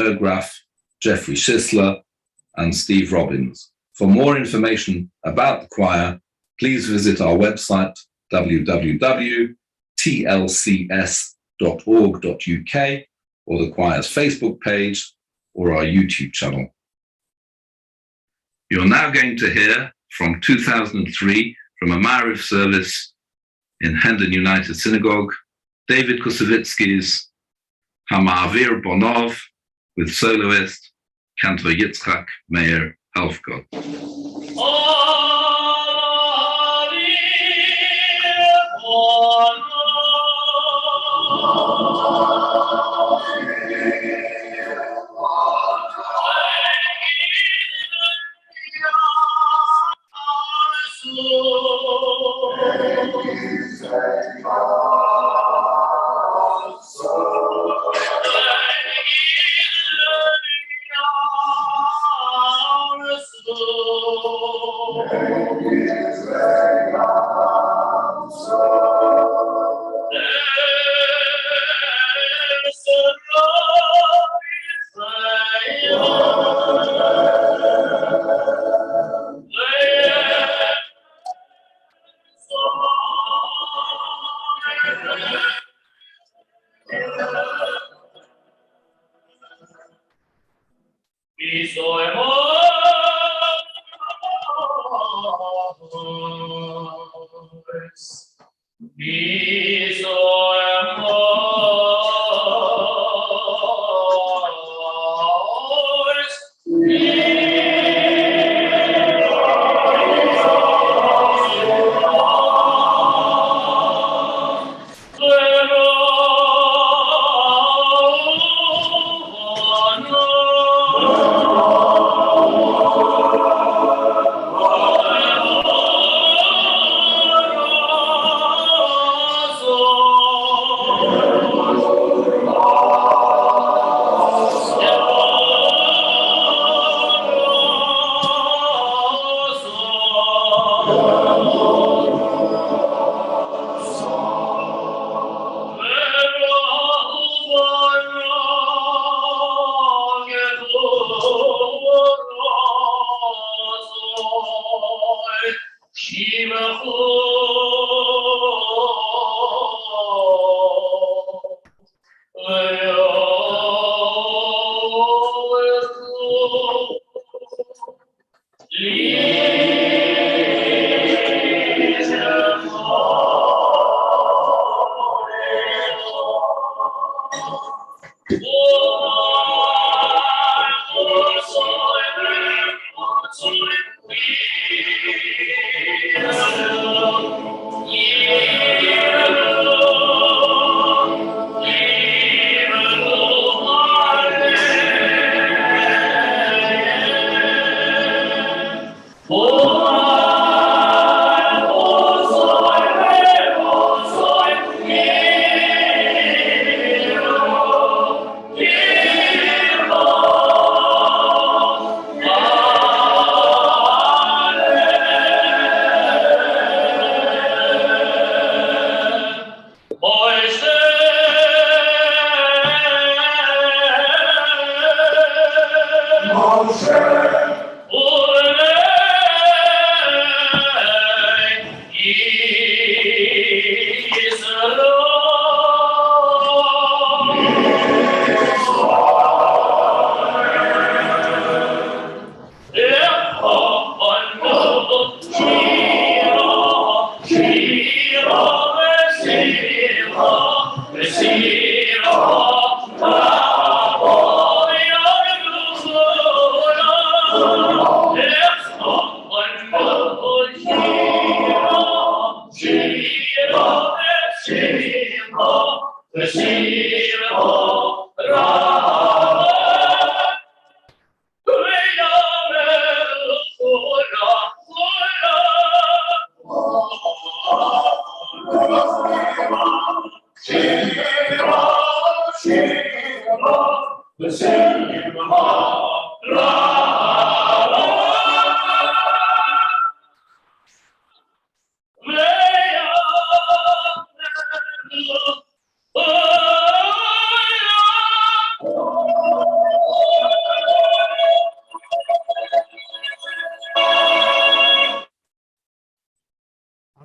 Graf, Jeffrey Schisler, and Steve Robbins. For more information about the choir, please visit our website, www.tlcs.org.uk, or the choir's Facebook page, or our YouTube channel. You're now going to hear from 2003, from a Ma'ariv service in Hendon United Synagogue, David Kusevitsky's Hama'avir Bonov, with soloist Cantor Yitzchak Meir Helfgott.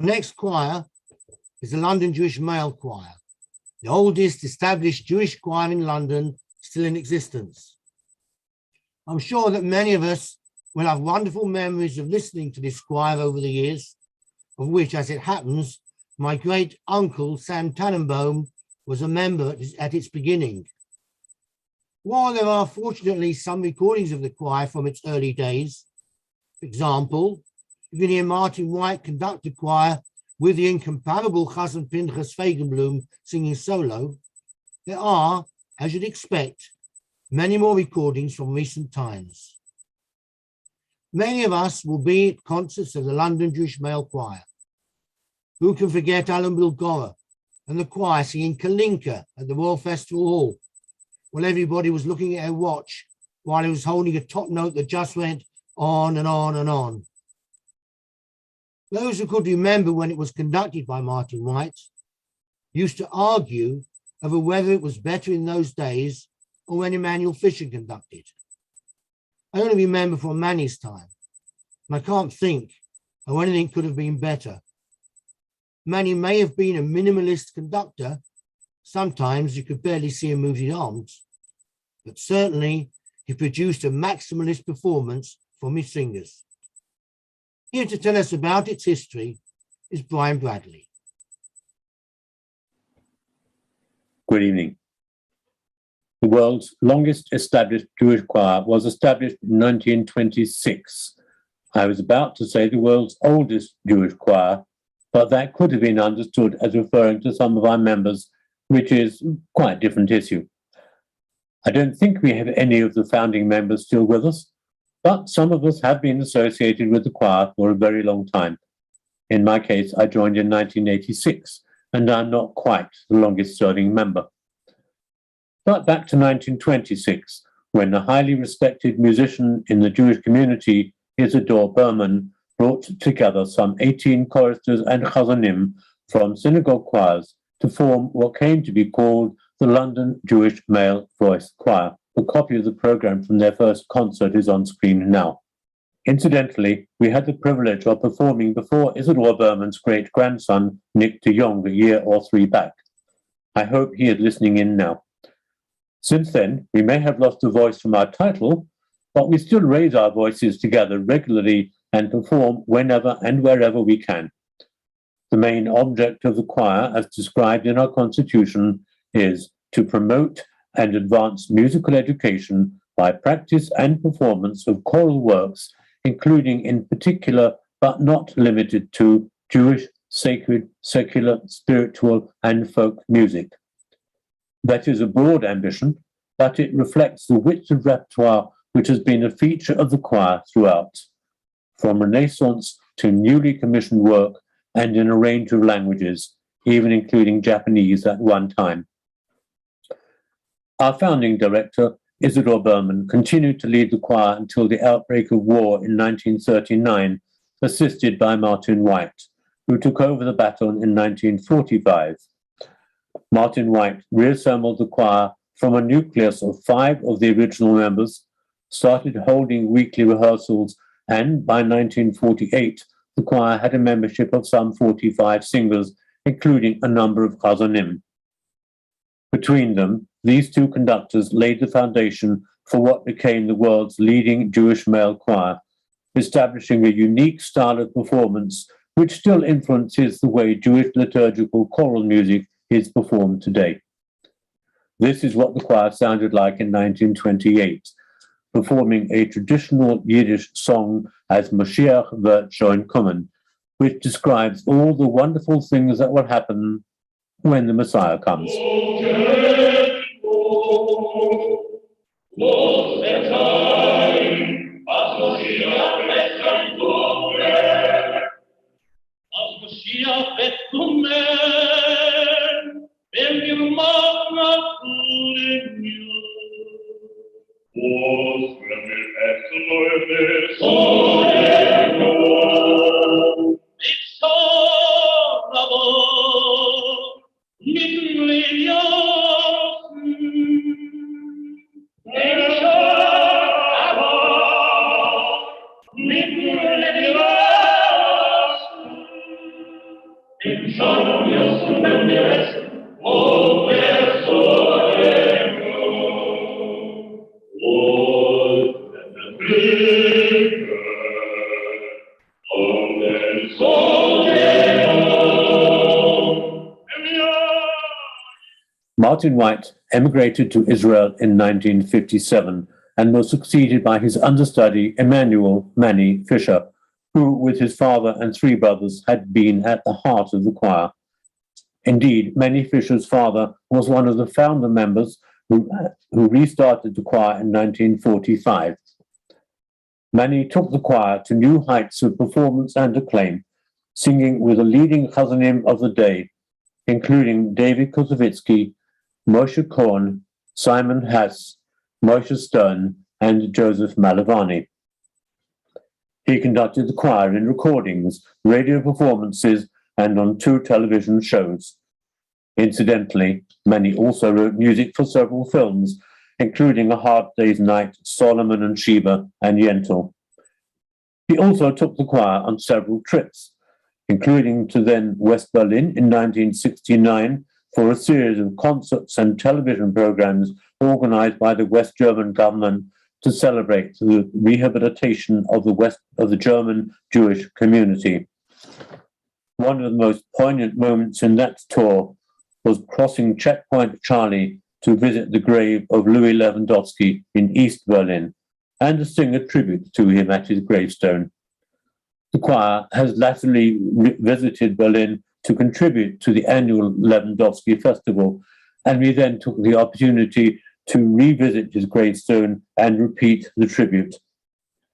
The next choir is the London Jewish Male Choir, the oldest established Jewish choir in London still in existence. I'm sure that many of us will have wonderful memories of listening to this choir over the years, of which, as it happens, my great uncle Sam Tannenbaum was a member at its beginning. While there are fortunately some recordings of the choir from its early days, for example, you can hear Martin White conduct the choir with the incomparable Chazan Pinchas Feigenblum singing solo, there are, as you'd expect, many more recordings from recent times. Many of us will be at concerts of the London Jewish Male Choir. Who can forget Alan Bilgora and the choir singing Kalinka at the Royal Festival Hall, while everybody was looking at their watch while he was holding a top note that just went on and on and on. Those who could remember when it was conducted by Martin White used to argue over whether it was better in those days or when Emmanuel Fisher conducted. I only remember from Manny's time, and I can't think how anything could have been better. Manny may have been a minimalist conductor. Sometimes you could barely see him move his arms, but certainly he produced a maximalist performance from his singers. Here to tell us about its history is Brian Bradley. Good evening. The world's longest established Jewish choir was established in 1926. I was about to say the world's oldest Jewish choir, but that could have been understood as referring to some of our members, which is quite a different issue. I don't think we have any of the founding members still with us, but some of us have been associated with the choir for a very long time. In my case, I joined in 1986, and I'm not quite the longest serving member. But back to 1926, when a highly respected musician in the Jewish community, Isidore Berman, brought together some 18 choristers and chazanim from synagogue choirs to form what came to be called the London Jewish Male Voice Choir. A copy of the program from their first concert is on screen now. Incidentally, we had the privilege of performing before Isidore Berman's great-grandson, Nick de Jong, a year or three back. I hope he is listening in now. Since then, we may have lost a voice from our title, but we still raise our voices together regularly and perform whenever and wherever we can. The main object of the choir, as described in our constitution, is to promote and advance musical education by practice and performance of choral works, including in particular, but not limited to, Jewish, sacred, secular, spiritual, and folk music. That is a broad ambition, but it reflects the width of repertoire which has been a feature of the choir throughout, from Renaissance to newly commissioned work and in a range of languages, even including Japanese at one time. Our founding director, Isidore Berman, continued to lead the choir until the outbreak of war in 1939, assisted by Martin White, who took over the baton in 1945. Martin White reassembled the choir from a nucleus of 5 of the original members, started holding weekly rehearsals, and by 1948, the choir had a membership of some 45 singers, including a number of chazanim. Between them, these two conductors laid the foundation for what became the world's leading Jewish male choir, establishing a unique style of performance which still influences the way Jewish liturgical choral music is performed today. This is what the choir sounded like in 1928, performing a traditional Yiddish song as Mashiach wird schon kommen, which describes all the wonderful things that will happen when the Messiah comes. Martin White emigrated to Israel in 1957 and was succeeded by his understudy Emanuel Manny Fisher, who, with his father and three brothers, had been at the heart of the choir. Indeed, Manny Fisher's father was one of the founder members who restarted the choir in 1945. Manny took the choir to new heights of performance and acclaim, singing with the leading chazanim of the day, including David Kosovitsky, Moshe Korn, Simon Hass, Moshe Stern, and Joseph Malavani. He conducted the choir in recordings, radio performances, and on 2 television shows. Incidentally, Manny also wrote music for several films, including A Hard Day's Night, Solomon and Sheba, and Yentl. He also took the choir on several trips, including to then West Berlin in 1969 for a series of concerts and television programs organized by the West German government to celebrate the rehabilitation of the German Jewish community. One of the most poignant moments in that tour was crossing Checkpoint Charlie to visit the grave of Louis Lewandowski in East Berlin and to sing a tribute to him at his gravestone. The choir has latterly visited Berlin to contribute to the annual Lewandowski Festival, and we then took the opportunity to revisit his gravestone and repeat the tribute.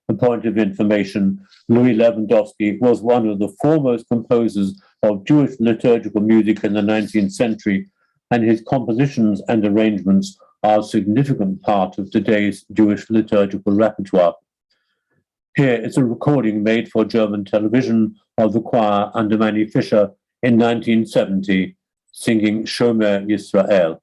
A point of information, Louis Lewandowski was one of the foremost composers of Jewish liturgical music in the 19th century, and his compositions and arrangements are a significant part of today's Jewish liturgical repertoire. Here is a recording made for German television of the choir under Manny Fisher in 1970, singing Shomer Yisrael.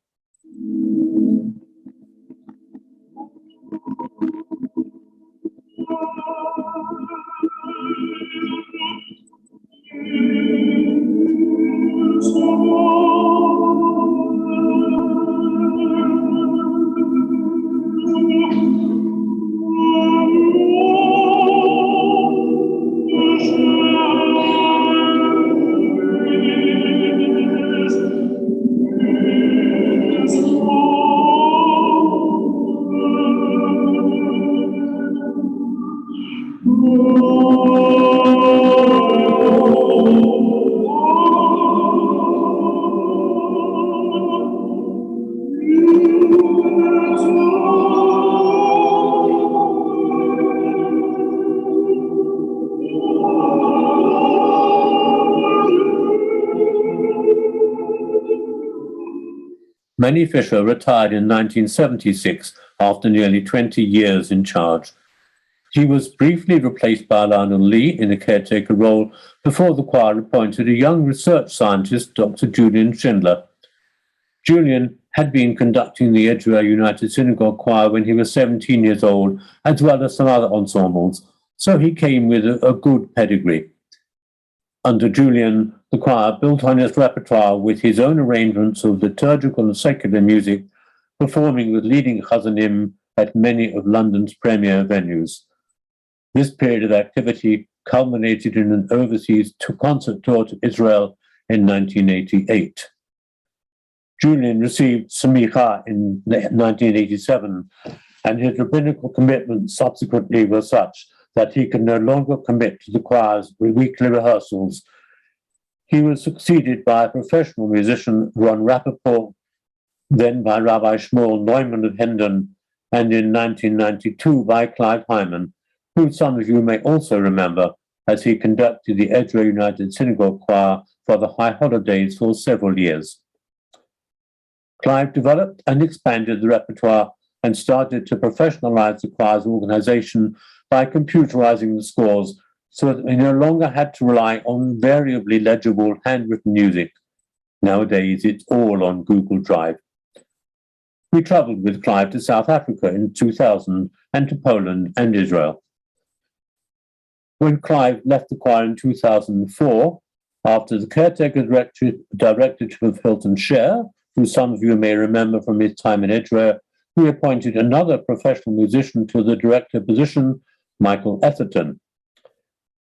Manny Fisher retired in 1976 after nearly 20 years in charge. He was briefly replaced by Lionel Lee in a caretaker role before the choir appointed a young research scientist, Dr. Julian Schindler. Julian had been conducting the Edgware United Synagogue Choir when he was 17 years old, as well as some other ensembles, so he came with a good pedigree. Under Julian, the choir built on his repertoire with his own arrangements of liturgical and secular music, performing with leading chazanim at many of London's premier venues. This period of activity culminated in an overseas concert tour to Israel in 1988. Julian received smicha in 1987, and his rabbinical commitments subsequently were such that he could no longer commit to the choir's weekly rehearsals. He was succeeded by a professional musician, Ron Rappaport, then by Rabbi Shmuel Neumann of Hendon, and in 1992 by Clive Hyman, who some of you may also remember as he conducted the Edgware United Synagogue Choir for the High Holidays for several years. Clive developed and expanded the repertoire and started to professionalize the choir's organization by computerizing the scores so that we no longer had to rely on variably legible handwritten music. Nowadays, it's all on Google Drive. We traveled with Clive to South Africa in 2000 and to Poland and Israel. When Clive left the choir in 2004, after the caretaker directorship of Hilton Scher, who some of you may remember from his time in Edgware, we appointed another professional musician to the director position Michael Etherton.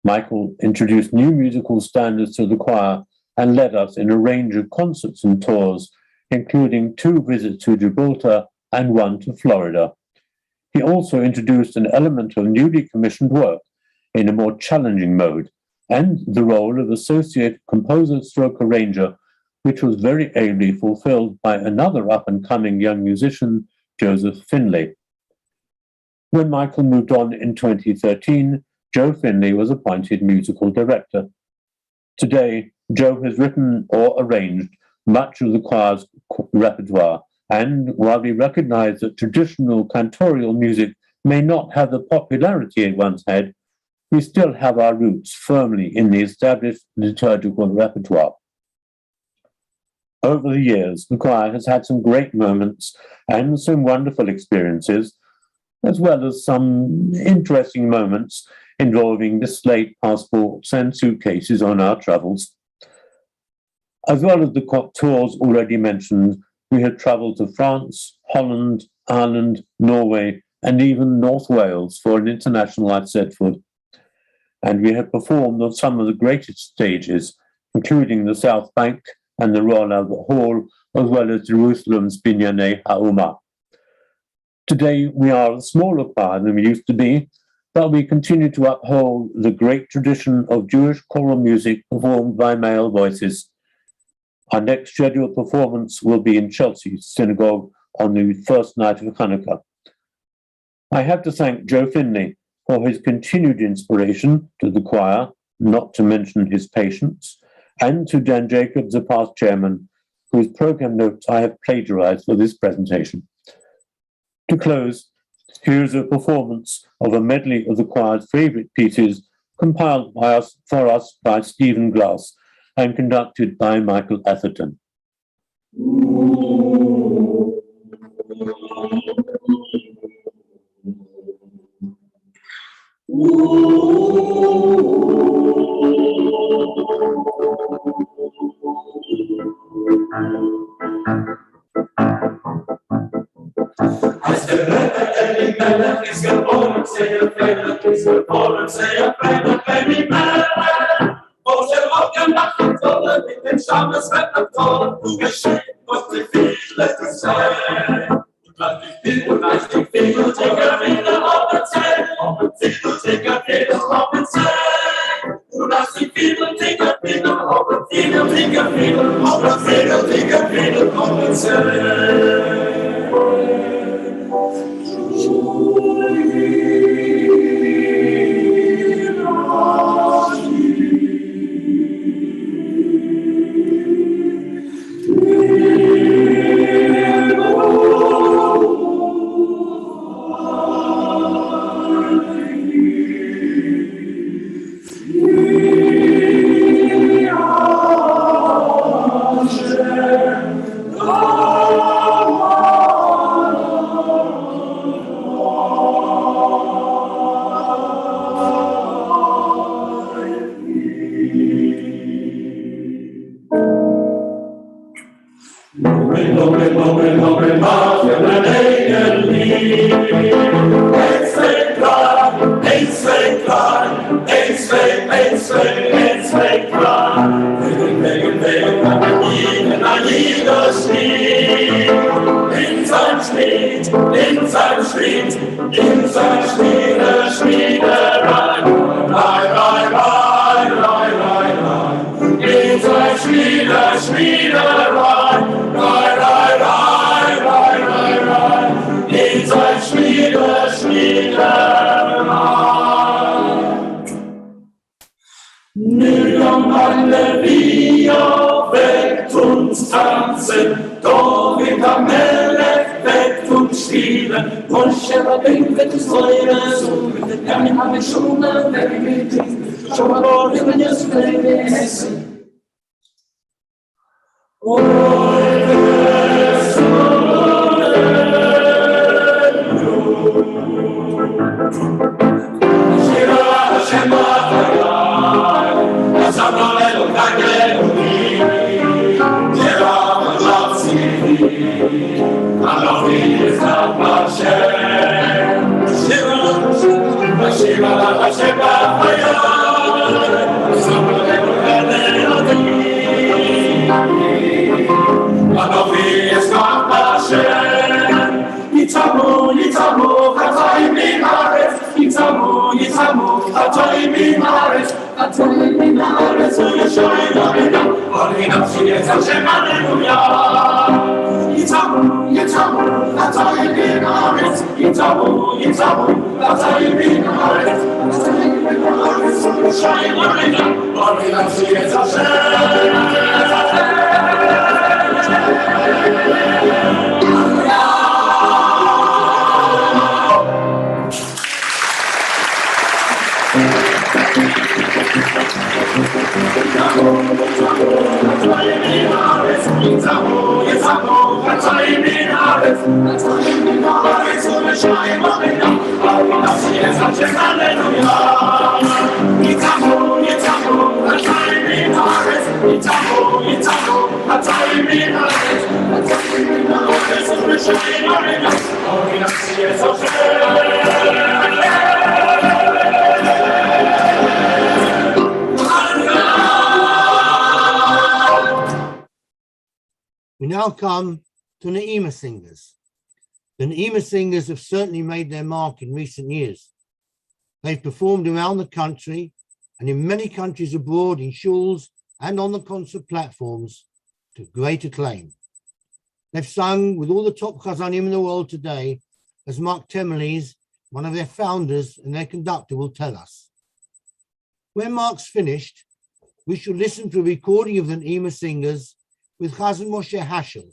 Michael introduced new musical standards to the choir and led us in a range of concerts and tours, including 2 visits to Gibraltar and 1 to Florida. He also introduced an element of newly commissioned work in a more challenging mode, and the role of associate composer/arranger, which was very ably fulfilled by another up-and-coming young musician, Joseph Finlay. When Michael moved on in 2013, Joe Finlay was appointed musical director. Today, Joe has written or arranged much of the choir's repertoire, and while we recognize that traditional cantorial music may not have the popularity it once had, we still have our roots firmly in the established liturgical repertoire. Over the years, the choir has had some great moments and some wonderful experiences, as well as some interesting moments involving mislaid passports and suitcases on our travels. As well as the tours already mentioned, we have travelled to France, Holland, Ireland, Norway, and even North Wales for an international Eisteddfod. And we have performed on some of the greatest stages, including the South Bank and the Royal Albert Hall, as well as Jerusalem's Binyanei Ha'umah. Today, we are a smaller choir than we used to be, but we continue to uphold the great tradition of Jewish choral music performed by male voices. Our next scheduled performance will be in Chelsea Synagogue on the first night of Hanukkah. I have to thank Joe Finlay for his continued inspiration to the choir, not to mention his patience, and to Dan Jacobs, the past chairman, whose program notes I have plagiarized for this presentation. To close, here is a performance of a medley of the choir's favorite pieces compiled for us by Stephen Glass and conducted by Michael Etherton. Als der Retter Eli Melech ist geboren, sehr Felach ist geboren, sehr Felach Eli Melech. Wo der Rock gemacht wurde, mit dem Stammeswetter toll, du geschehen, was die viele zu sein. Lass dich viel und lass dich viel und Ticker wieder auf der Zeit, auf der Zeit und Ticker wieder auf der Zeit. Du lass dich viel und Ticker wieder auf der Zeit und Ticker wieder auf der Zeit und Ticker wieder auf der Zeit. Shiva, in haaretz u'yishoin o'ena, oli nafshi et Hashem, Hallelujah. Yitamu, Yitamu, Atayim in haaretz, Yitamu, Yitamu, Atayim in haaretz, Atayim in haaretz u'yishoin o'ena, oli nafshi et Hashem. We now come to Neymar Singers. The Neymar Singers have certainly made their mark in recent years. They've performed around the country and in many countries abroad in shuls and on the concert platforms to great acclaim. They've sung with all the top chazanim in the world today, as Mark Temeles, one of their founders and their conductor, will tell us. When Mark's finished, we shall listen to a recording of the Neymar Singers with Chazan Moshe Hashel,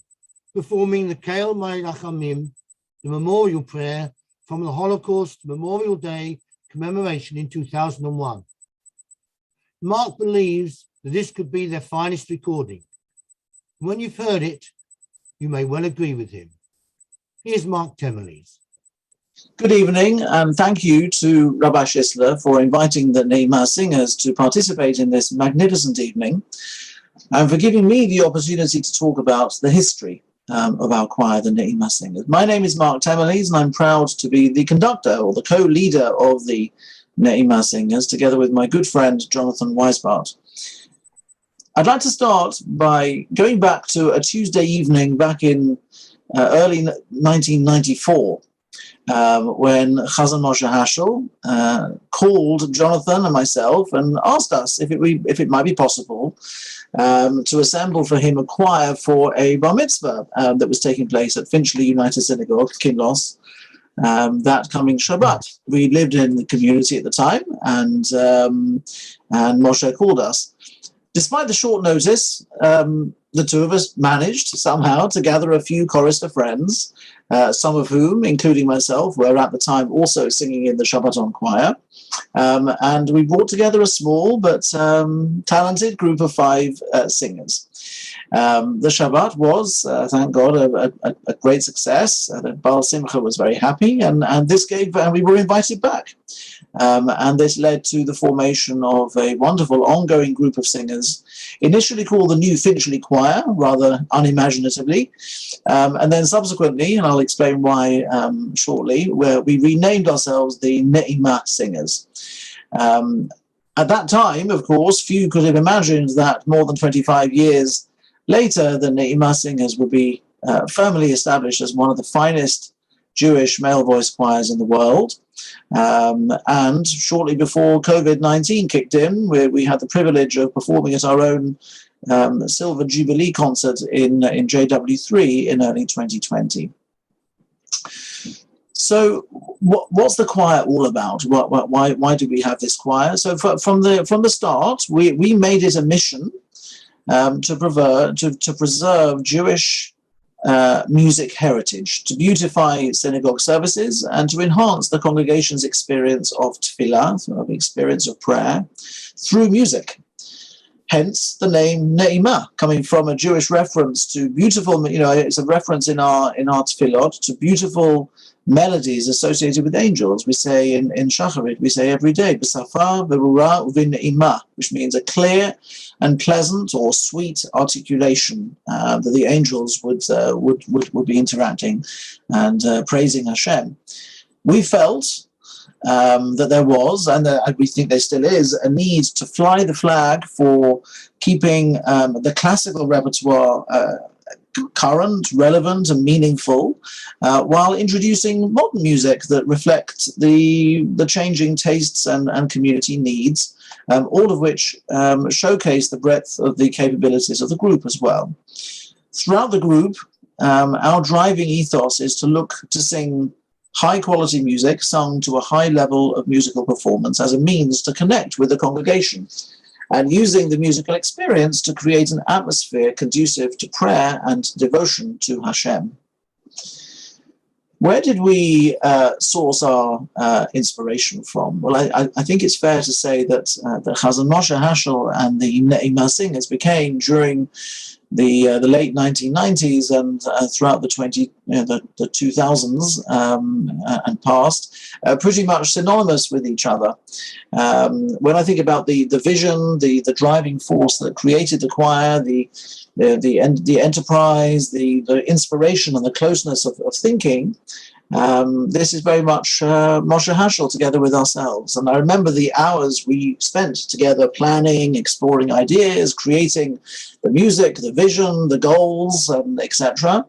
performing the Keil Ma'ilachamim, the memorial prayer from the Holocaust Memorial Day commemoration in 2001. Mark believes that this could be their finest recording. When you've heard it, you may well agree with him. Here's Mark Temeles. Good evening, and thank you to Rabbi Shisler for inviting the Neymar Singers to participate in this magnificent evening, and for giving me the opportunity to talk about the history of our choir, the Neymar Singers. My name is Mark Temeles, and I'm proud to be the conductor or the co-leader of the Neymar Singers, together with my good friend Jonathan Weisbart. I'd like to start by going back to a Tuesday evening back in early 1994, when Chazan Moshe Hashel called Jonathan and myself and asked us if it might be possible to assemble for him a choir for a bar mitzvah that was taking place at Finchley United Synagogue, Kinloss, that coming Shabbat. We lived in the community at the time, and Moshe called us. Despite the short notice, the two of us managed somehow to gather a few chorister friends, some of whom, including myself, were at the time also singing in the Shabbaton Choir. And we brought together a small but talented group of 5 singers. The Shabbat was, thank God, a great success. Baal Simcha was very happy, and we were invited back. And this led to the formation of a wonderful ongoing group of singers, initially called the New Finchley Choir, rather unimaginatively, and then subsequently, and I'll explain why shortly, where we renamed ourselves the Neymar Singers. At that time, of course, few could have imagined that more than 25 years later, the Neymar Singers would be firmly established as one of the finest Jewish male voice choirs in the world. And shortly before COVID-19 kicked in, we had the privilege of performing at our own Silver Jubilee concert in JW3 in early 2020. So what's the choir all about? Why do we have this choir? So from the start, we made it a mission to preserve Jewish music heritage, to beautify synagogue services, and to enhance the congregation's experience of tefillah, of experience of prayer, through music. Hence the name Ne'imah, coming from a Jewish reference to beautiful, it's a reference in our tefillot to beautiful melodies associated with angels. We say in Shacharit, we say every day, B'safar v'rura u'v'ne'imah, which means a clear and pleasant or sweet articulation that the angels would be interacting and praising Hashem. We felt that there was, and we think there still is, a need to fly the flag for keeping the classical repertoire current, relevant, and meaningful, while introducing modern music that reflects the changing tastes and community needs, all of which showcase the breadth of the capabilities of the group as well. Throughout the group, our driving ethos is to look to sing high-quality music sung to a high level of musical performance as a means to connect with the congregation, and using the musical experience to create an atmosphere conducive to prayer and devotion to Hashem. Where did we source our inspiration from? Well, I think it's fair to say that the Chazon Moshe Heschel and the Neymar Singers became, during the late 1990s and throughout the 2000s and past, pretty much synonymous with each other. When I think about the vision, the driving force that created the choir, the enterprise, the inspiration and the closeness of thinking, this is very much Moshe Heschel together with ourselves. And I remember the hours we spent together planning, exploring ideas, creating the music, the vision, the goals, etc.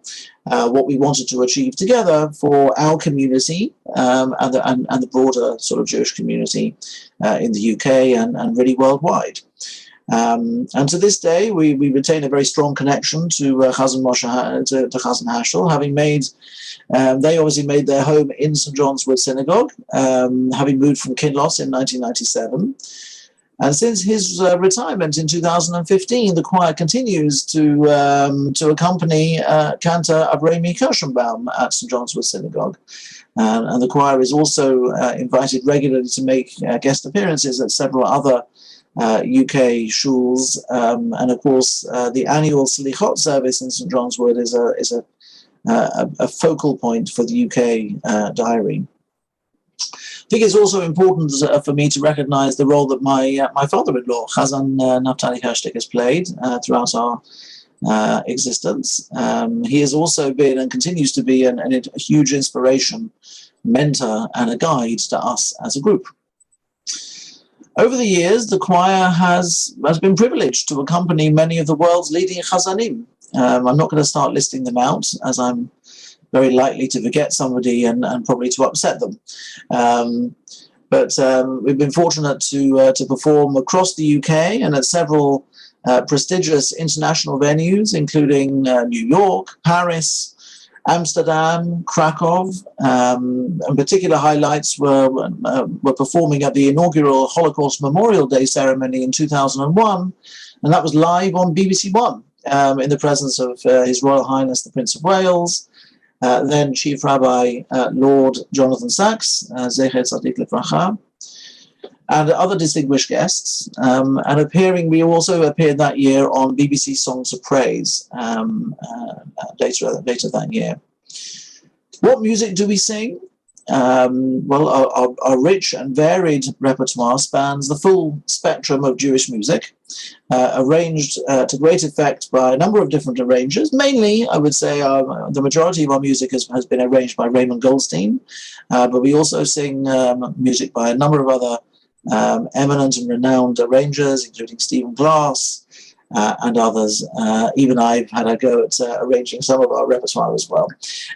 What we wanted to achieve together for our community and the broader sort of Jewish community in the UK and really worldwide. And to this day, we retain a very strong connection to Chazon Heschel, having made, they obviously made their home in St. John's Wood Synagogue, having moved from Kinloss in 1997. And since his retirement in 2015, the choir continues to accompany cantor Avrami Kirschenbaum at St. John's Wood Synagogue. And the choir is also invited regularly to make guest appearances at several other UK shuls, and of course the annual Slichot service in St. John's Wood is a focal point for the UK diary. I think it's also important for me to recognise the role that my father-in-law, Chazan Naftali Hershtik, has played throughout our existence. He has also been and continues to be a huge inspiration, mentor and a guide to us as a group. Over the years, the choir has been privileged to accompany many of the world's leading chazanim. I'm not going to start listing them out, as I'm very likely to forget somebody and probably to upset them. But we've been fortunate to perform across the UK and at several prestigious international venues, including New York, Paris, Amsterdam, Krakow, and particular highlights were performing at the inaugural Holocaust Memorial Day ceremony in 2001, and that was live on BBC One in the presence of His Royal Highness the Prince of Wales, then Chief Rabbi Lord Jonathan Sachs, Zecher Tzadik Livracha, and other distinguished guests. And we also appeared that year on BBC Songs of Praise later that year. What music do we sing? Well, our rich and varied repertoire spans the full spectrum of Jewish music, arranged to great effect by a number of different arrangers. Mainly, I would say, the majority of our music has been arranged by Raymond Goldstein, but we also sing music by a number of other eminent and renowned arrangers, including Stephen Glass and others. Even I've had a go at arranging some of our repertoire as well.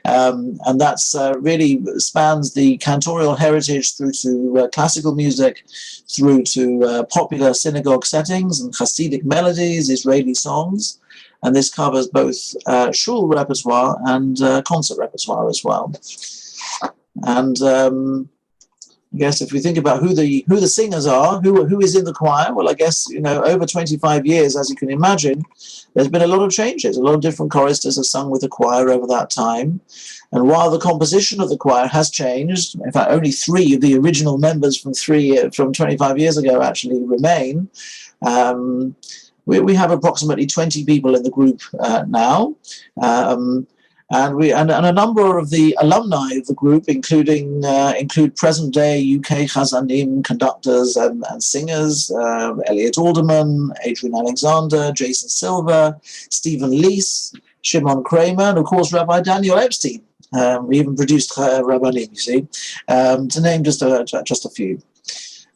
And that's really spans the cantorial heritage through to classical music, through to popular synagogue settings and Hasidic melodies, Israeli songs. And this covers both shul repertoire and concert repertoire as well. And I guess if we think about who the singers are, who is in the choir, well, I guess, over 25 years, as you can imagine, there's been a lot of changes. A lot of different choristers have sung with the choir over that time. And while the composition of the choir has changed, in fact, only 3 of the original members from 25 years ago actually remain. We have approximately 20 people in the group now. And a number of the alumni of the group, include present-day UK Chazanim conductors and singers, Elliot Alderman, Adrian Alexander, Jason Silver, Stephen Leese, Shimon Kramer, and of course Rabbi Daniel Epstein. We even produced Rabbanim, you see, to name just a few.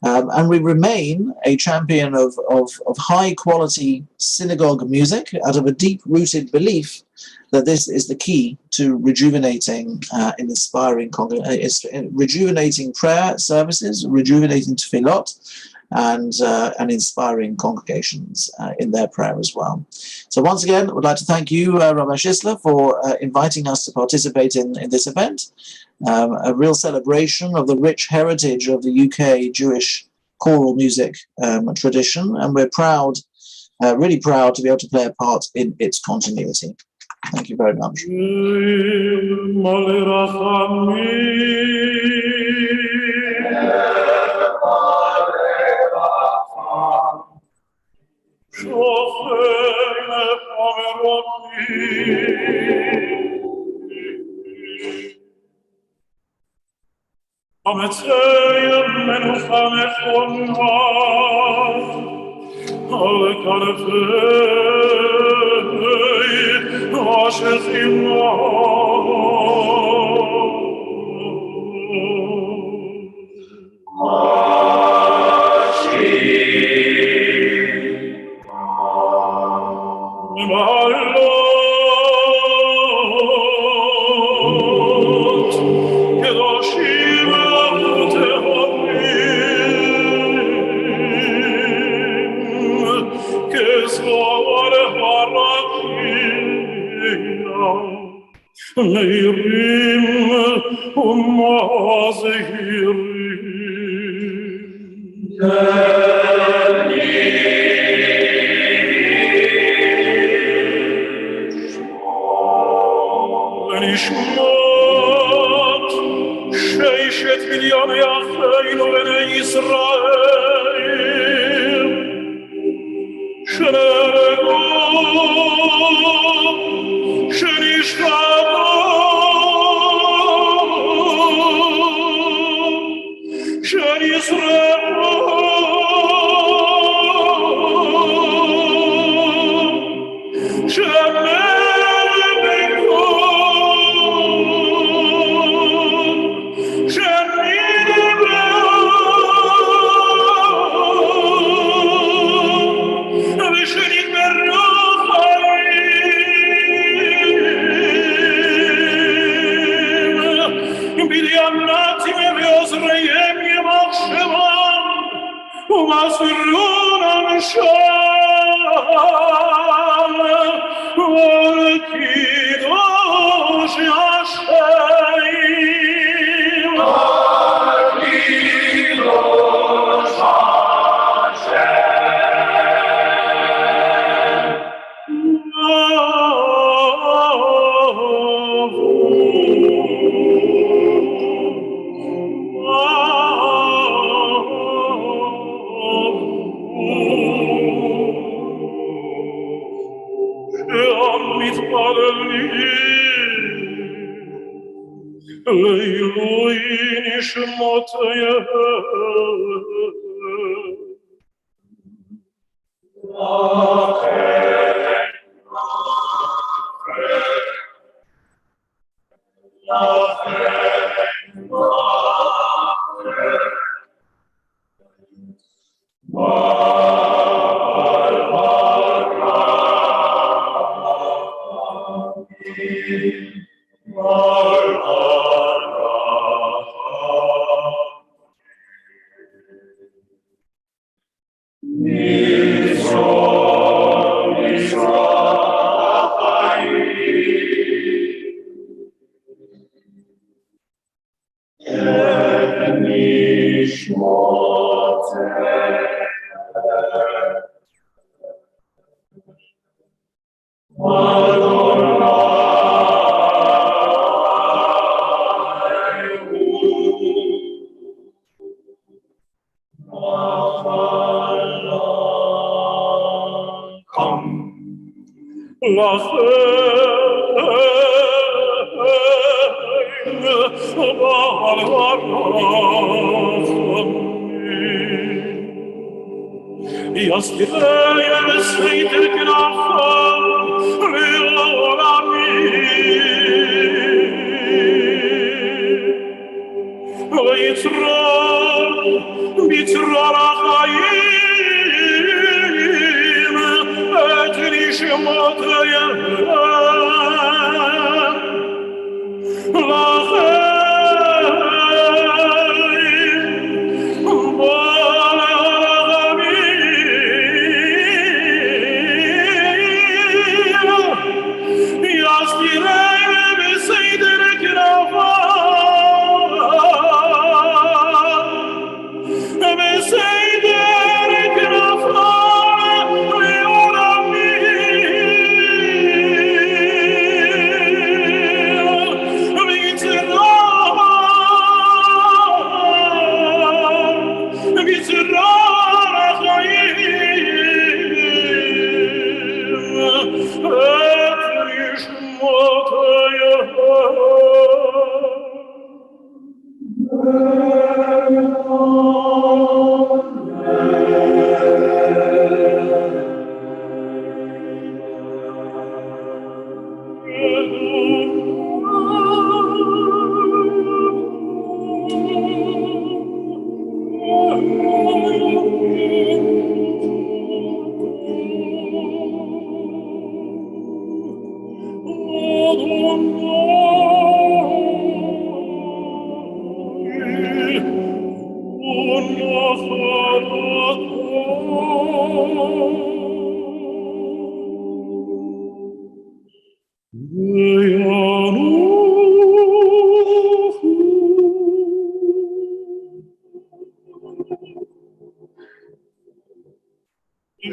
And we remain a champion of high-quality synagogue music out of a deep-rooted belief that this is the key to rejuvenating and inspiring, rejuvenating prayer services, rejuvenating tefillot, and inspiring congregations in their prayer as well. So once again, I would like to thank you, Rabbi Shisler, for inviting us to participate in this event, a real celebration of the rich heritage of the UK Jewish choral music tradition, and we're proud, really proud to be able to play a part in its continuity. Thank you very much. We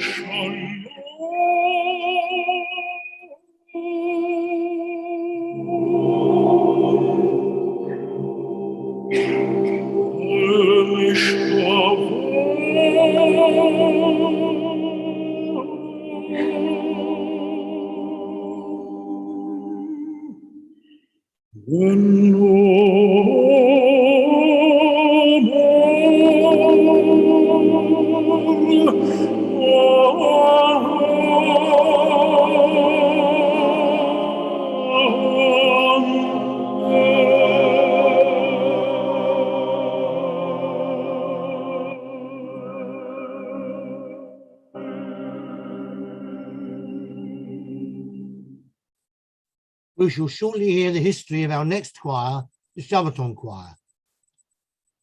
shall shortly hear the history of our next choir, the Shabbaton Choir.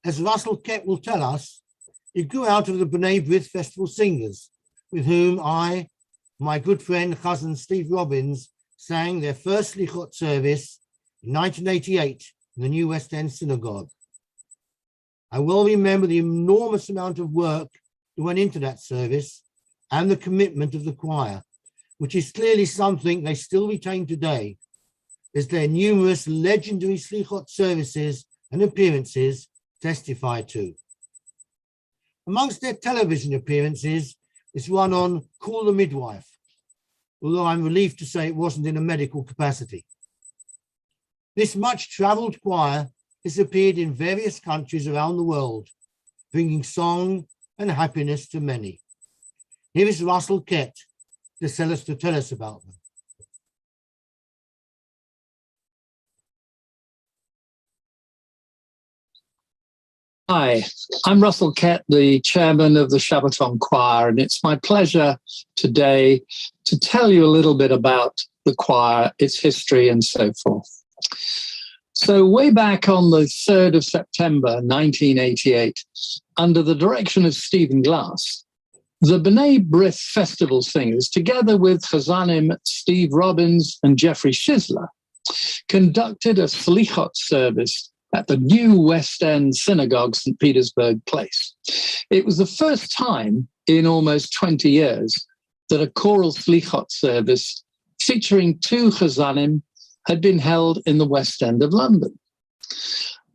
As Russell Kett will tell us, it grew out of the B'nai B'rith Festival Singers, with whom I, my good friend, cousin Steve Robbins, sang their first Slichot service in 1988 in the New West End Synagogue. I well remember the enormous amount of work that went into that service and the commitment of the choir, which is clearly something they still retain today, as their numerous legendary Slichot services and appearances testify to. Amongst their television appearances is one on Call the Midwife, although I'm relieved to say it wasn't in a medical capacity. This much-traveled choir has appeared in various countries around the world, bringing song and happiness to many. Here is Russell Kett to tell us about them. Hi, I'm Russell Kett, the chairman of the Shabbaton Choir, and it's my pleasure today to tell you a little bit about the choir, its history, and so forth. So way back on the 3rd of September, 1988, under the direction of Stephen Glass, the B'nai B'rith Festival Singers, together with Chazanim Steve Robbins and Jeffrey Shizler, conducted a Slichot service at the New West End Synagogue, St. Petersburg Place. It was the first time in almost 20 years that a choral Slichot service featuring 2 Chazanim had been held in the West End of London.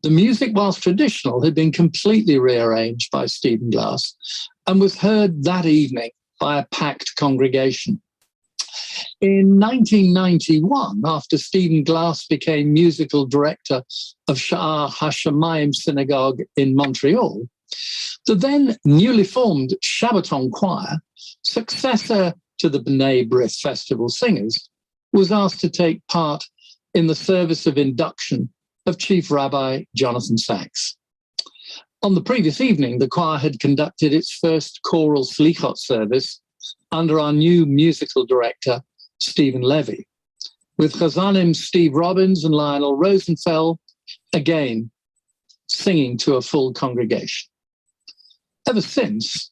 The music, whilst traditional, had been completely rearranged by Stephen Glass and was heard that evening by a packed congregation. In 1991, after Stephen Glass became musical director of Sha'ar HaShamayim Synagogue in Montreal, the then newly formed Shabbaton Choir, successor to the B'nai B'rith Festival Singers, was asked to take part in the service of induction of Chief Rabbi Jonathan Sachs. On the previous evening, the choir had conducted its first choral Slichot service under our new musical director, Stephen Levy, with Chazanim Steve Robbins and Lionel Rosenfeld, again singing to a full congregation. Ever since,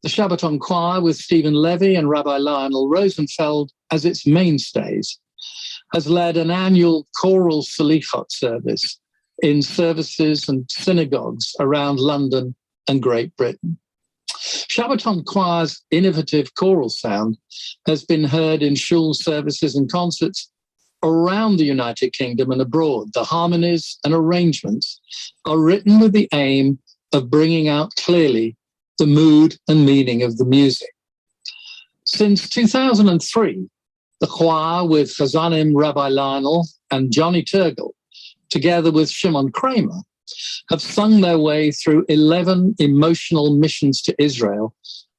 the Shabbaton Choir, with Stephen Levy and Rabbi Lionel Rosenfeld as its mainstays, has led an annual choral Slichot service in services and synagogues around London and Great Britain. Shabbaton Choir's innovative choral sound has been heard in shul services and concerts around the United Kingdom and abroad. The harmonies and arrangements are written with the aim of bringing out clearly the mood and meaning of the music. Since 2003, the choir with Chazanim Rabbi Lionel and Johnny Turgle, together with Shimon Kramer, have sung their way through 11 emotional missions to Israel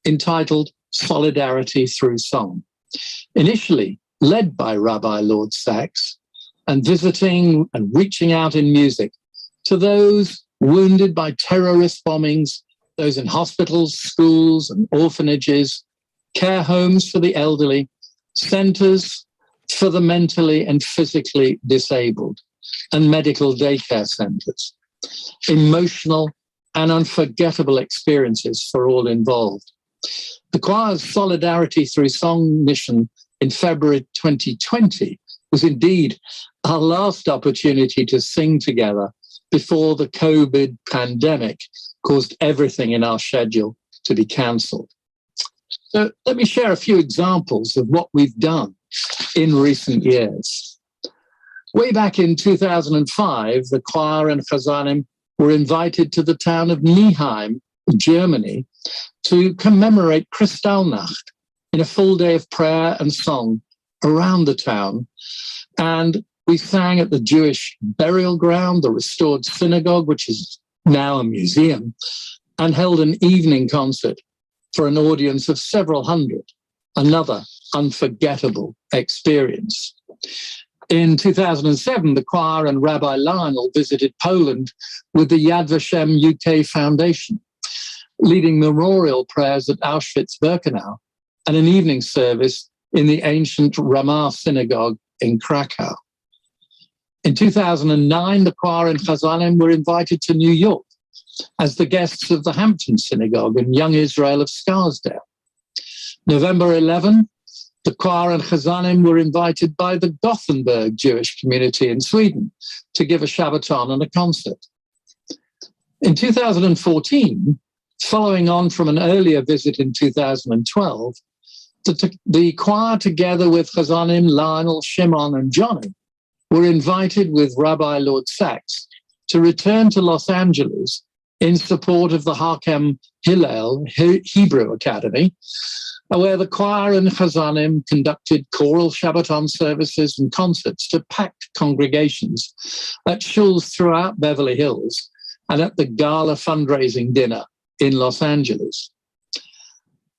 entitled Solidarity Through Song. Initially led by Rabbi Lord Sachs and visiting and reaching out in music to those wounded by terrorist bombings, those in hospitals, schools and orphanages, care homes for the elderly, centers for the mentally and physically disabled, and medical daycare centers. Emotional and unforgettable experiences for all involved. The choir's Solidarity Through Song mission in February 2020 was indeed our last opportunity to sing together before the COVID pandemic caused everything in our schedule to be cancelled. So let me share a few examples of what we've done in recent years. Way back in 2005, the choir and Chazanim were invited to the town of Nieheim, Germany, to commemorate Kristallnacht in a full day of prayer and song around the town. And we sang at the Jewish burial ground, the restored synagogue, which is now a museum, and held an evening concert for an audience of several hundred. Another unforgettable experience. In 2007, the choir and Rabbi Lionel visited Poland with the Yad Vashem UK Foundation, leading memorial prayers at Auschwitz-Birkenau and an evening service in the ancient Ramah synagogue in Krakow. In 2009, the choir and Chazanim were invited to New York as the guests of the Hampton Synagogue and Young Israel of Scarsdale. November 11, the choir and Chazanim were invited by the Gothenburg Jewish community in Sweden to give a Shabbaton and a concert. In 2014, following on from an earlier visit in 2012, the choir, together with Chazanim, Lionel, Shimon, and Johnny, were invited with Rabbi Lord Sachs to return to Los Angeles in support of the Harkem Hillel Hebrew Academy, where the choir and Chazanim conducted choral Shabbaton services and concerts to packed congregations at shuls throughout Beverly Hills and at the gala fundraising dinner in Los Angeles.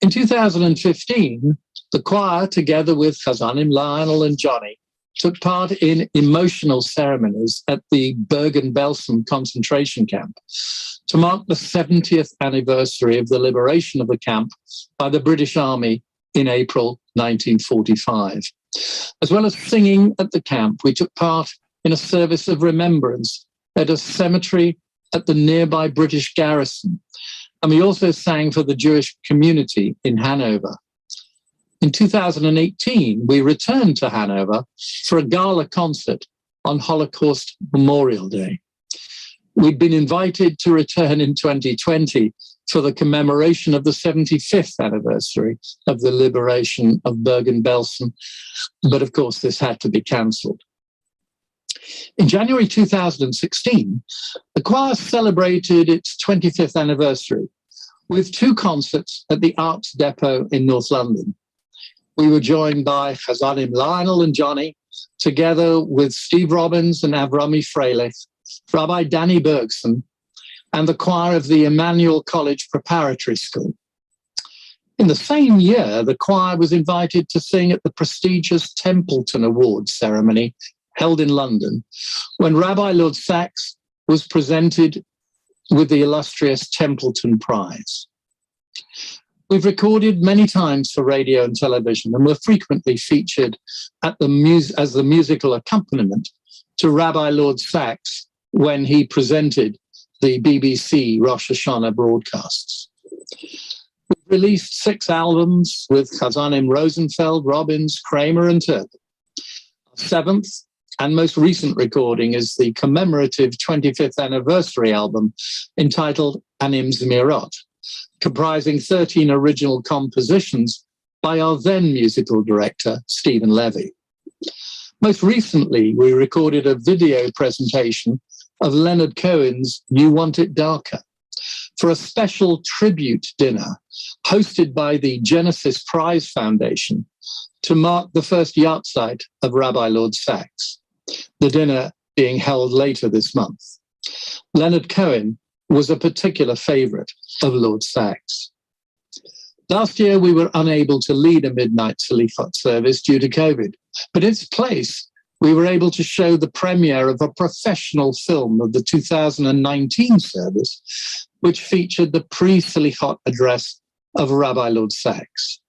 In 2015, the choir, together with Chazanim, Lionel, and Johnny, took part in emotional ceremonies at the Bergen-Belsen concentration camp to mark the 70th anniversary of the liberation of the camp by the British Army in April 1945. As well as singing at the camp, we took part in a service of remembrance at a cemetery at the nearby British garrison, and we also sang for the Jewish community in Hanover. In 2018, we returned to Hanover for a gala concert on Holocaust Memorial Day. We'd been invited to return in 2020 for the commemoration of the 75th anniversary of the liberation of Bergen-Belsen, but of course this had to be cancelled. In January 2016, the choir celebrated its 25th anniversary with two concerts at the Arts Depot in North London. We were joined by Chazanim, Lionel, and Johnny, together with Steve Robbins and Avrami Freilich, Rabbi Danny Bergson, and the choir of the Emmanuel College Preparatory School. In the same year, the choir was invited to sing at the prestigious Templeton Awards ceremony held in London, when Rabbi Lord Sachs was presented with the illustrious Templeton Prize. We've recorded many times for radio and television and were frequently featured at as the musical accompaniment to Rabbi Lord Sachs when he presented the BBC Rosh Hashanah broadcasts. We've released 6 albums with Chazanim Rosenfeld, Robbins, Kramer, and Turpin. Our 7th and most recent recording is the commemorative 25th anniversary album entitled Anim Zmirot, comprising 13 original compositions by our then musical director, Stephen Levy. Most recently, we recorded a video presentation of Leonard Cohen's You Want It Darker for a special tribute dinner hosted by the Genesis Prize Foundation to mark the first yahrzeit of Rabbi Lord Sachs, the dinner being held later this month. Leonard Cohen was a particular favorite of Lord Sachs. Last year, we were unable to lead a midnight Salichot service due to COVID, but in its place, we were able to show the premiere of a professional film of the 2019 service, which featured the pre-Salichot address of Rabbi Lord Sachs.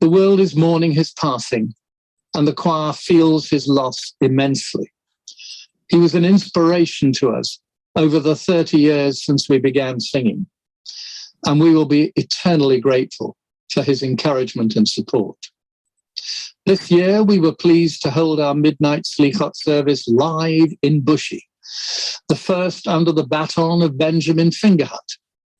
The world is mourning his passing, and the choir feels his loss immensely. He was an inspiration to us over the 30 years since we began singing, and we will be eternally grateful for his encouragement and support. This year, we were pleased to hold our midnight Slichot service live in Bushey, the first under the baton of Benjamin Fingerhut,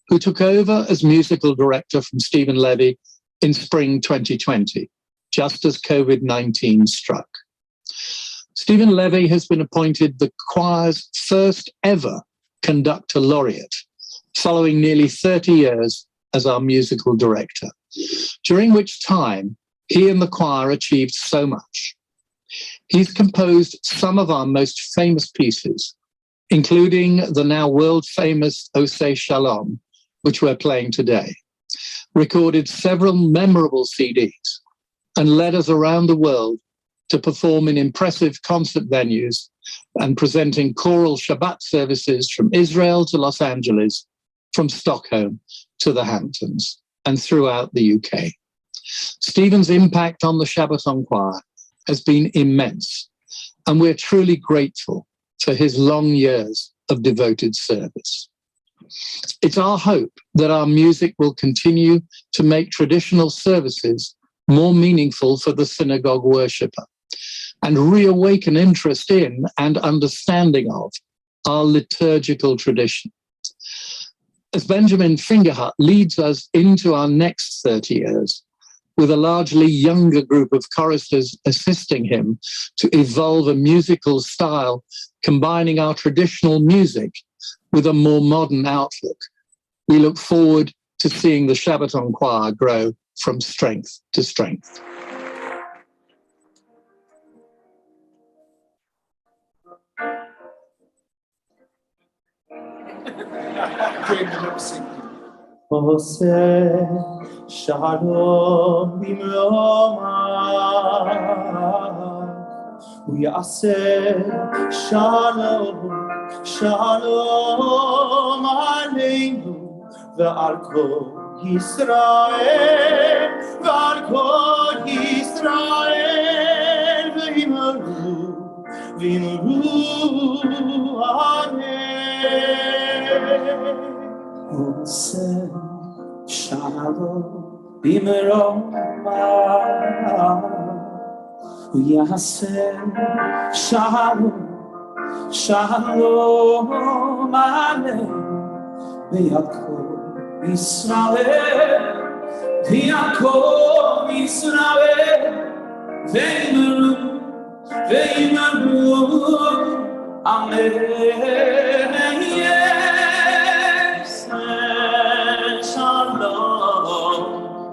who took over as musical director from Stephen Levy in spring 2020, just as COVID-19 struck. Stephen Levy has been appointed the choir's first ever conductor laureate, following nearly 30 years as our musical director, during which time he and the choir achieved so much. He's composed some of our most famous pieces, including the now world-famous Oseh Shalom, which we're playing today, recorded several memorable CDs, and led us around the world to perform in impressive concert venues and presenting choral Shabbat services from Israel to Los Angeles, from Stockholm to the Hamptons, and throughout the UK. Stephen's impact on the Shabbaton Choir has been immense, and we're truly grateful for his long years of devoted service. It's our hope that our music will continue to make traditional services more meaningful for the synagogue worshipper and reawaken interest in and understanding of our liturgical tradition. As Benjamin Fingerhut leads us into our next 30 years, with a largely younger group of choristers assisting him to evolve a musical style combining our traditional music with a more modern outlook, we look forward to seeing the Shabbaton Choir grow from strength to strength. Oseh Shalom b'mromah Uyaseh Shalom Shalom aleinu ve'al kol Yisrael v'yimaru amen. Oseh Shalom b'mromah Uyaseh Shalom Shalom aleinu ve'al kol Yisrael v'yimaru amen.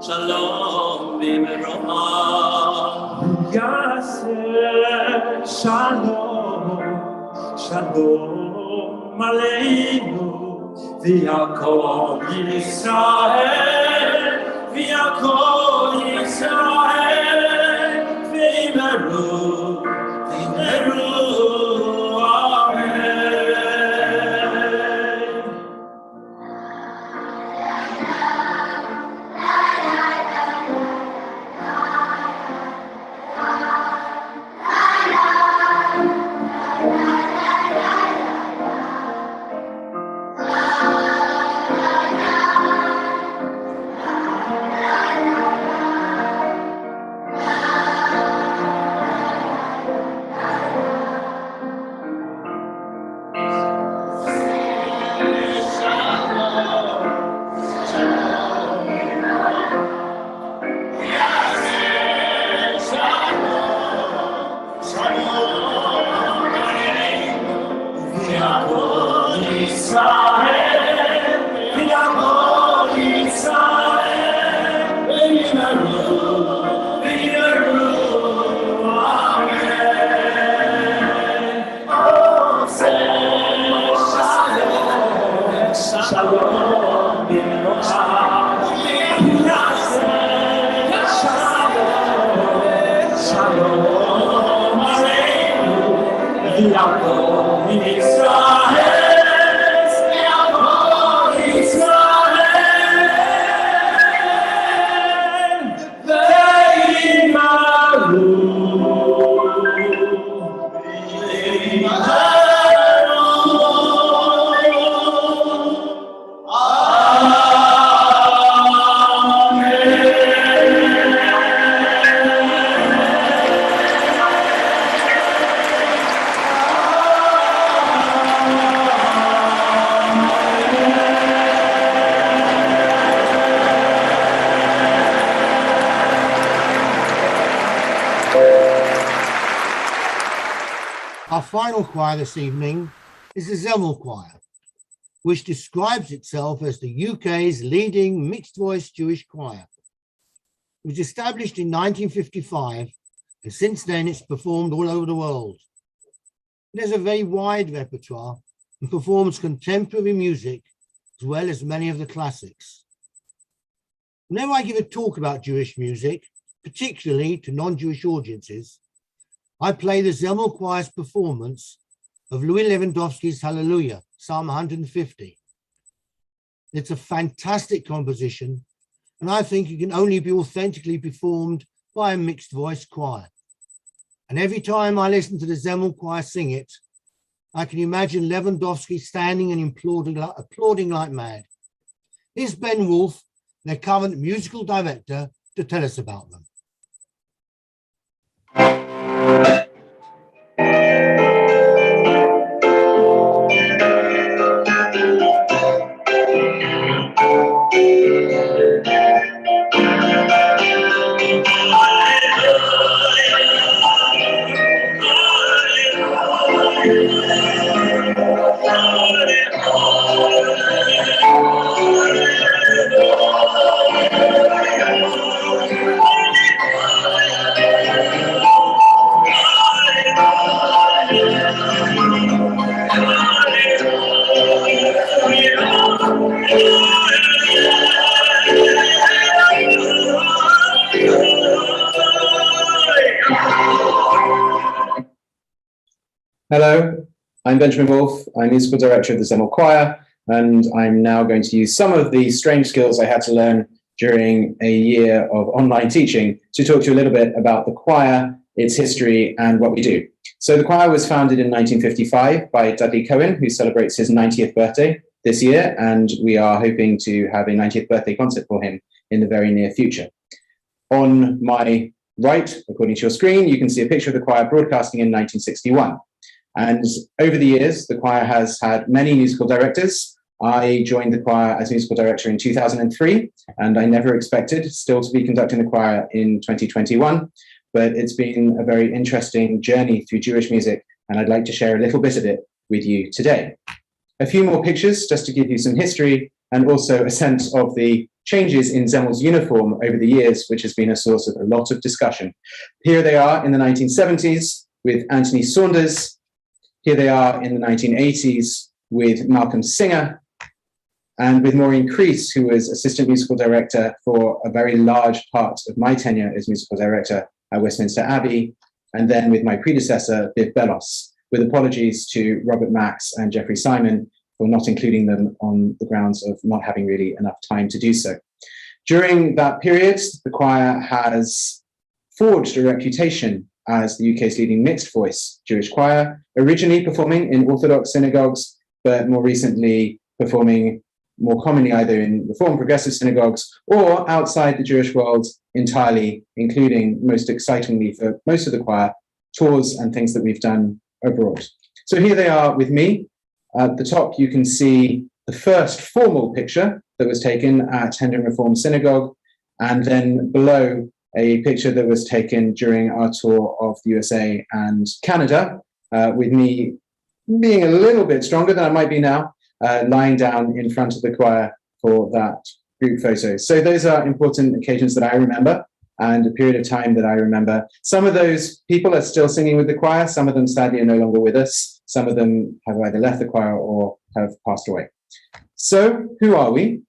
Shalom b'mromah Yaseh Shalom Shalom aleinu v'al kol Yisrael v'yimaru amen. final choir this evening is the Zemmel Choir, which describes itself as the UK's leading mixed-voice Jewish choir. It was established in 1955, and since then it's performed all over the world. It has a very wide repertoire and performs contemporary music as well as many of the classics. Whenever I give a talk about Jewish music, particularly to non-Jewish audiences, I play the Zemmel Choir's performance of Louis Lewandowski's Hallelujah, Psalm 150. It's a fantastic composition, and I think it can only be authentically performed by a mixed voice choir. And every time I listen to the Zemmel Choir sing it, I can imagine Lewandowski standing and applauding like mad. Here's Ben Wolf, their current musical director, to tell us about them. Hello, I'm Benjamin Wolf. I'm musical director of the Zemmel Choir, and I'm now going to use some of the strange skills I had to learn during a year of online teaching to talk to you a little bit about the choir, its history, and what we do. So the choir was founded in 1955 by Dudley Cohen, who celebrates his 90th birthday this year, and we are hoping to have a 90th birthday concert for him in the very near future. On my right, according to your screen, you can see a picture of the choir broadcasting in 1961. And over the years, the choir has had many musical directors. I joined the choir as musical director in 2003, and I never expected still to be conducting the choir in 2021. But it's been a very interesting journey through Jewish music, and I'd like to share a little bit of it with you today. A few more pictures just to give you some history and also a sense of the changes in Zemmel's uniform over the years, which has been a source of a lot of discussion. Here they are in the 1970s with Anthony Saunders. Here they are in the 1980s with Malcolm Singer and with Maureen Crease, who was assistant musical director for a very large part of my tenure as musical director at Westminster Abbey, and then with my predecessor, Viv Bellos, with apologies to Robert Max and Jeffrey Simon for not including them on the grounds of not having really enough time to do so. During that period, the choir has forged a reputation as the UK's leading mixed voice Jewish choir, originally performing in Orthodox synagogues, but more recently performing more commonly either in Reform progressive synagogues or outside the Jewish world entirely, including, most excitingly for most of the choir, tours and things that we've done abroad. So here they are with me. At the top, you can see the first formal picture that was taken at Hendon Reform Synagogue, and then below, a picture that was taken during our tour of the USA and Canada, with me being a little bit stronger than I might be now, lying down in front of the choir for that group photo. So those are important occasions that I remember and a period of time that I remember. Some of those people are still singing with the choir. Some of them sadly are no longer with us. Some of them have either left the choir or have passed away. So who are we?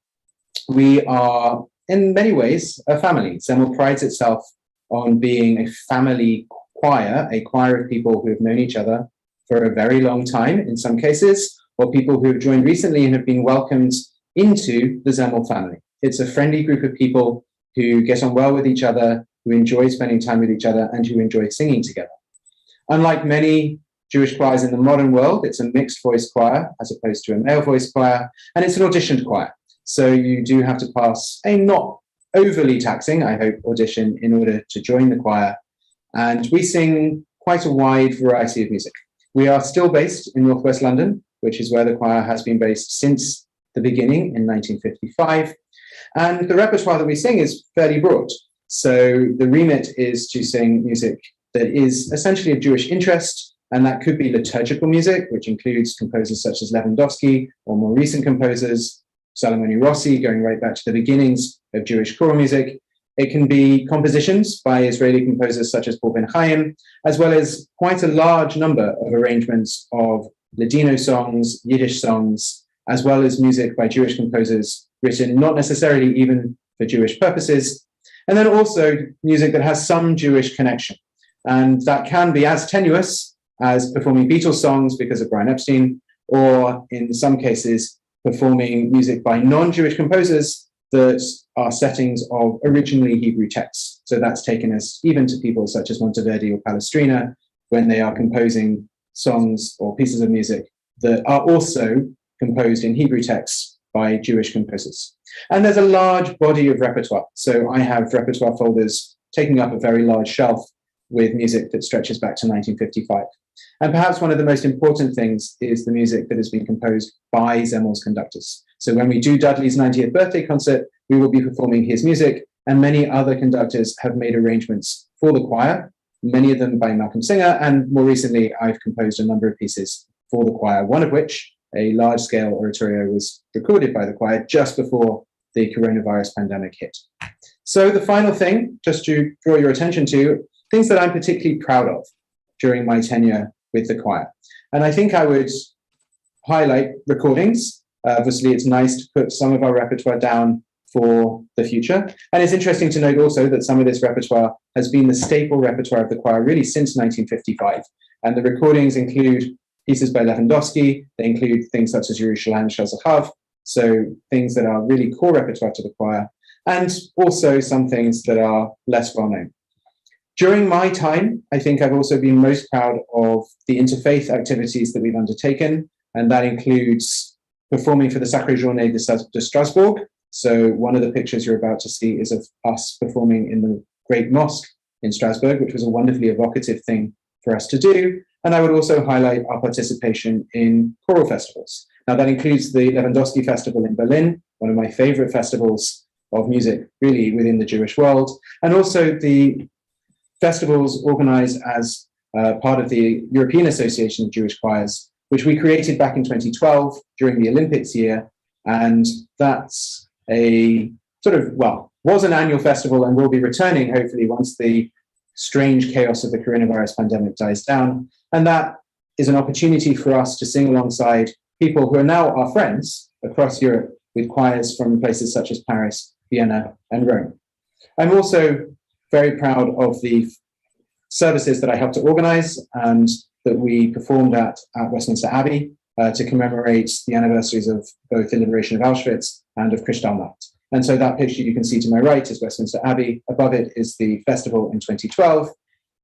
We are, in many ways, a family. Zemmel prides itself on being a family choir, a choir of people who have known each other for a very long time, in some cases, or people who have joined recently and have been welcomed into the Zemmel family. It's a friendly group of people who get on well with each other, who enjoy spending time with each other, and who enjoy singing together. Unlike many Jewish choirs in the modern world, it's a mixed voice choir as opposed to a male voice choir, and it's an auditioned choir. So you do have to pass a not overly taxing, I hope, audition in order to join the choir. And we sing quite a wide variety of music. We are still based in Northwest London, which is where the choir has been based since the beginning in 1955. And the repertoire that we sing is fairly broad. So the remit is to sing music that is essentially of Jewish interest And that could be liturgical music, which includes composers such as Lewandowski, or more recent composers, Salomone Rossi, going right back to the beginnings of Jewish choral music. It can be compositions by Israeli composers such as Paul Ben Chaim, as well as quite a large number of arrangements of Ladino songs, Yiddish songs, as well as music by Jewish composers written not necessarily even for Jewish purposes, and then also music that has some Jewish connection. And that can be as tenuous as performing Beatles songs because of Brian Epstein, or in some cases, performing music by non-Jewish composers that are settings of originally Hebrew texts. So that's taken us even to people such as Monteverdi or Palestrina when they are composing songs or pieces of music that are also composed in Hebrew texts by Jewish composers. And there's a large body of repertoire. So I have repertoire folders taking up a very large shelf with music that stretches back to 1955. And perhaps one of the most important things is the music that has been composed by Zemmel's conductors. So when we do Dudley's 90th birthday concert, we will be performing his music, and many other conductors have made arrangements for the choir, many of them by Malcolm Singer, and more recently, I've composed a number of pieces for the choir, one of which, a large-scale oratorio, was recorded by the choir just before the coronavirus pandemic hit. So the final thing, just to draw your attention to, things that I'm particularly proud of during my tenure with the choir. And I think I would highlight recordings. Obviously, it's nice to put some of our repertoire down for the future. And it's interesting to note also that some of this repertoire has been the staple repertoire of the choir really since 1955. And the recordings include pieces by Lewandowski. They include things such as Yerushalayim Shel Zahav, so things that are really core repertoire to the choir, and also some things that are less well known. During my time, I think I've also been most proud of the interfaith activities that we've undertaken, and that includes performing for the Sacrée Journée de Strasbourg. So one of the pictures you're about to see is of us performing in the Great Mosque in Strasbourg, which was a wonderfully evocative thing for us to do. And I would also highlight our participation in choral festivals. Now that includes the Lewandowski Festival in Berlin, one of my favorite festivals of music really within the Jewish world, and also the festivals organized as part of the European Association of Jewish Choirs, which we created back in 2012 during the Olympics year. And that's a sort of, well, was an annual festival and will be returning hopefully once the strange chaos of the coronavirus pandemic dies down. And that is an opportunity for us to sing alongside people who are now our friends across Europe with choirs from places such as Paris, Vienna, and Rome. I'm also very proud of the services that I helped to organize and that we performed at Westminster Abbey to commemorate the anniversaries of both the liberation of Auschwitz and of Kristallnacht. And so that picture you can see to my right is Westminster Abbey. Above it is the festival in 2012.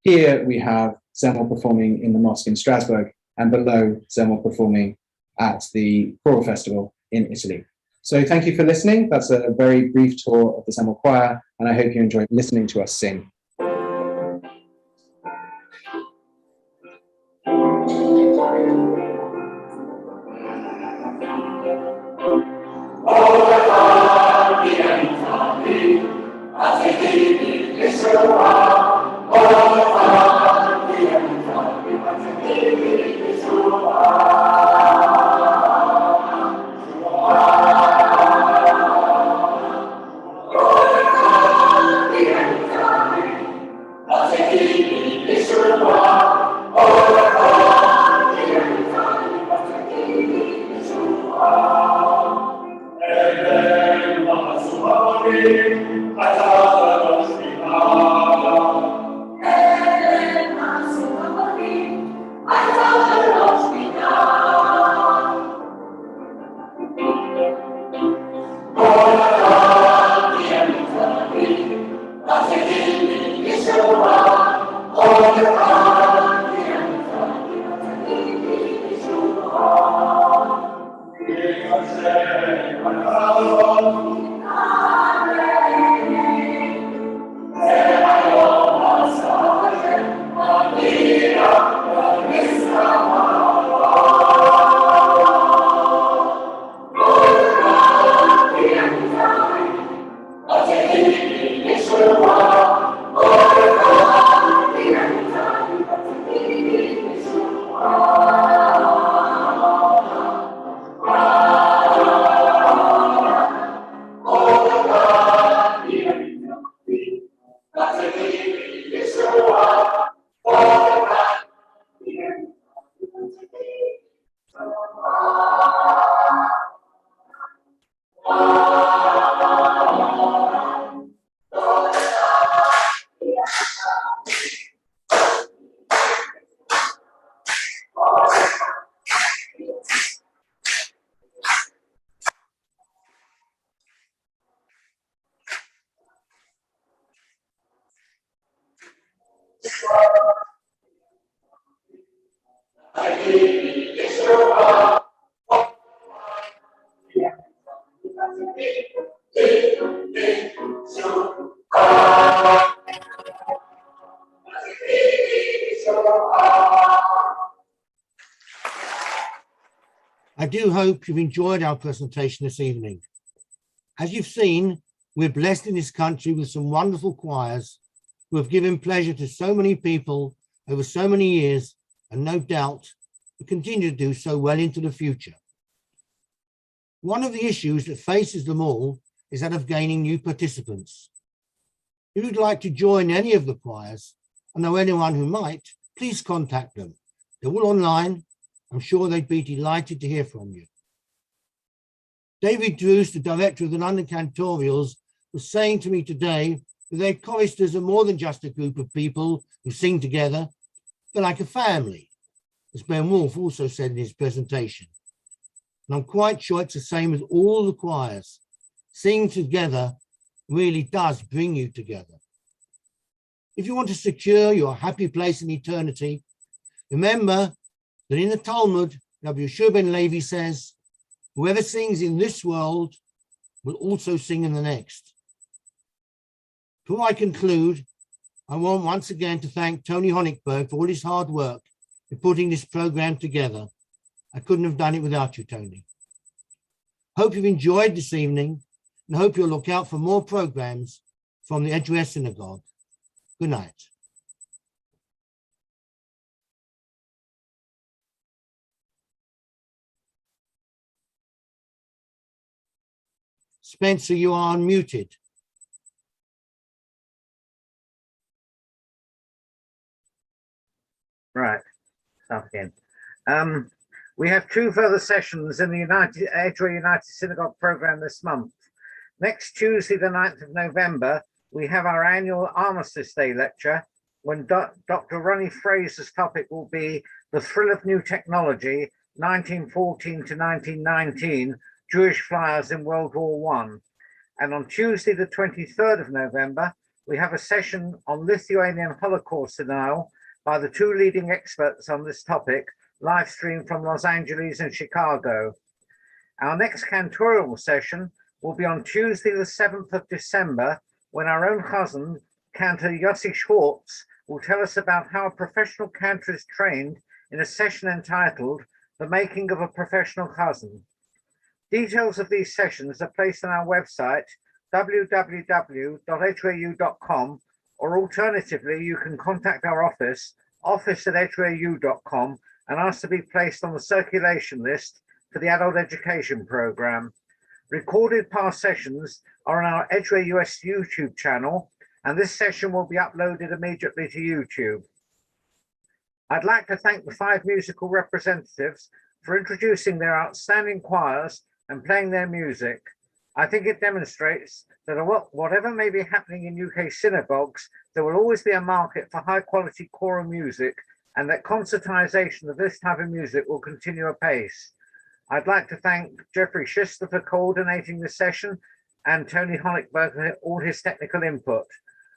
Here we have Zemmel performing in the mosque in Strasbourg, and below Zemmel performing at the choral festival in Italy. So thank you for listening. That's a very brief tour of the Zemmel Choir, and I hope you enjoyed listening to us sing. do hope you've enjoyed our presentation this evening. As you've seen, we're blessed in this country with some wonderful choirs who have given pleasure to so many people over so many years, and no doubt will continue to do so well into the future. One of the issues that faces them all is that of gaining new participants. If you'd like to join any of the choirs, and know anyone who might, please contact them. They're all online. I'm sure they'd be delighted to hear from you. David Druce, the director of the London Cantorials, was saying to me today that their choristers are more than just a group of people who sing together. They're like a family, as Ben Wolfe also said in his presentation. And I'm quite sure it's the same with all the choirs. Singing together really does bring you together. If you want to secure your happy place in eternity, remember that in the Talmud, Rabbi Yeshua ben Levi says, whoever sings in this world will also sing in the next. Before I conclude, I want once again to thank Tony Honigberg for all his hard work in putting this program together. I couldn't have done it without you, Tony. Hope you've enjoyed this evening, and hope you'll look out for more programs from the Edgware Synagogue. Good night. Spencer, you are unmuted. Right, start again. We have 2 further sessions in the Edgware United Synagogue program this month. Next Tuesday, the 9th of November, we have our annual Armistice Day lecture, when Dr. Ronnie Fraser's topic will be The Thrill of New Technology, 1914 to 1919, Jewish Flyers in World War I. And on Tuesday, the 23rd of November, we have a session on Lithuanian Holocaust denial by the 2 leading experts on this topic, live streamed from Los Angeles and Chicago. Our next cantorial session will be on Tuesday, the 7th of December, when our own cousin, cantor Yossi Schwartz, will tell us about how a professional cantor is trained in a session entitled The Making of a Professional Cousin. Details of these sessions are placed on our website, www.edgwareu.com, or alternatively, you can contact our office@edgwareu.com, and ask to be placed on the circulation list for the adult education program. Recorded past sessions are on our Edgware US YouTube channel, and this session will be uploaded immediately to YouTube. I'd like to thank the 5 musical representatives for introducing their outstanding choirs and playing their music. I think it demonstrates that whatever may be happening in UK synagogues, there will always be a market for high quality choral music, and that concertization of this type of music will continue apace. I'd like to thank Jeffrey Schister for coordinating this session, and Tony Honigberg for all his technical input.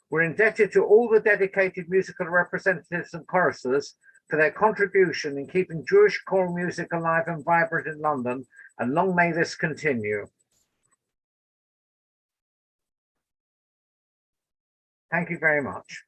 We're indebted to all the dedicated musical representatives and choristers for their contribution in keeping Jewish choral music alive and vibrant in London, and long may this continue. Thank you very much.